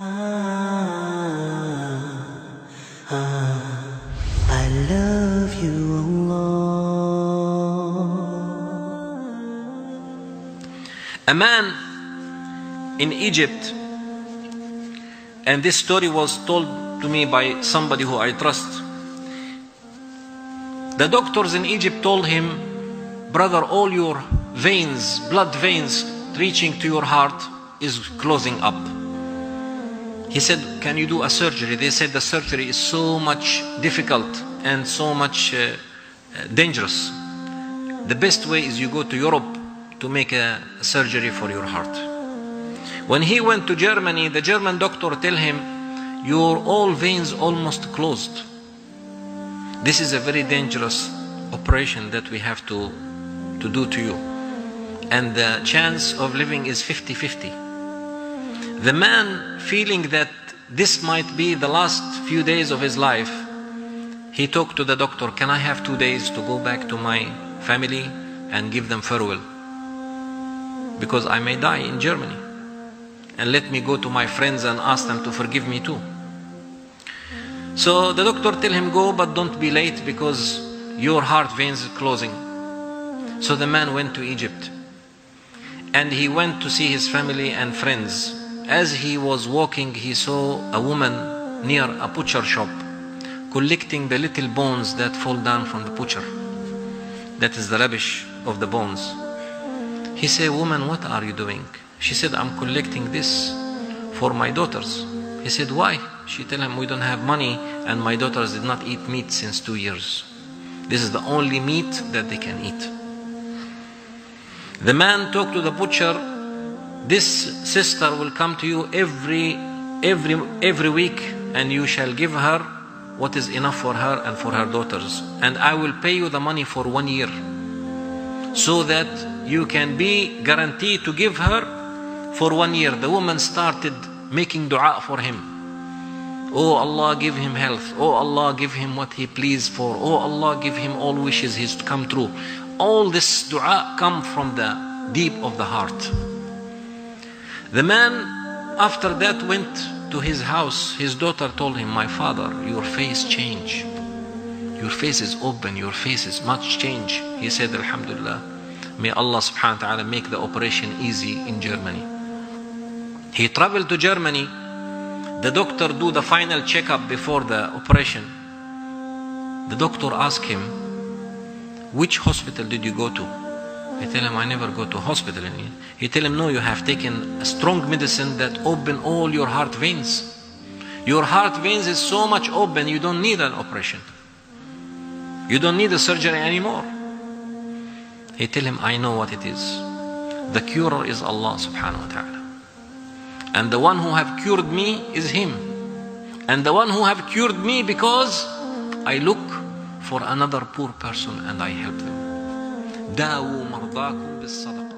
I love you, Allah. A man in Egypt, and this story was told to me by somebody who I trust. The doctors in Egypt told him, brother, all your veins, blood veins reaching to your heart is closing up. He said, can you do a surgery? They said the surgery is so much difficult and so much dangerous. The best way is you go to Europe to make a surgery for your heart. When he went to Germany, the German doctor tell him, your all veins almost closed. This is a very dangerous operation that we have to do to you. And the chance of living is 50-50. The man, feeling that this might be the last few days of his life, he talked to the doctor, can I have 2 days to go back to my family and give them farewell? Because I may die in Germany. And let me go to my friends and ask them to forgive me too. So the doctor tell him, go, but don't be late because your heart veins are closing. So the man went to Egypt. And he went to see his family and friends. As he was walking, he saw a woman near a butcher shop collecting the little bones that fall down from the butcher. That is the rubbish of the bones. He said, woman, what are you doing? She said, I'm collecting this for my daughters. He said, why? She told him, we don't have money and my daughters did not eat meat since 2 years. This is the only meat that they can eat. The man talked to the butcher, this sister will come to you every week and you shall give her what is enough for her and for her daughters. And I will pay you the money for 1 year so that you can be guaranteed to give her for 1 year. The woman started making dua for him. Oh Allah, give him health. Oh Allah, give him what he pleased for. Oh Allah, give him all wishes his to come true. All this dua come from the deep of the heart. The man after that went to his house. His daughter told him, my father, your face changed. Your face is open, your face is much change. He said, Alhamdulillah, may Allah subhanahu wa ta'ala make the operation easy in Germany. He traveled to Germany. The doctor do the final checkup before the operation. The doctor asked him, which hospital did you go to? He tell him, I never go to hospital. He tell him, no, you have taken a strong medicine that open all your heart veins. Your heart veins is so much open, you don't need an operation. You don't need a surgery anymore. He tell him, I know what it is. The curer is Allah subhanahu wa ta'ala. And the one who have cured me is him. And the one who have cured me because I look for another poor person and I help them. داووا مرضاكم بالصدقة.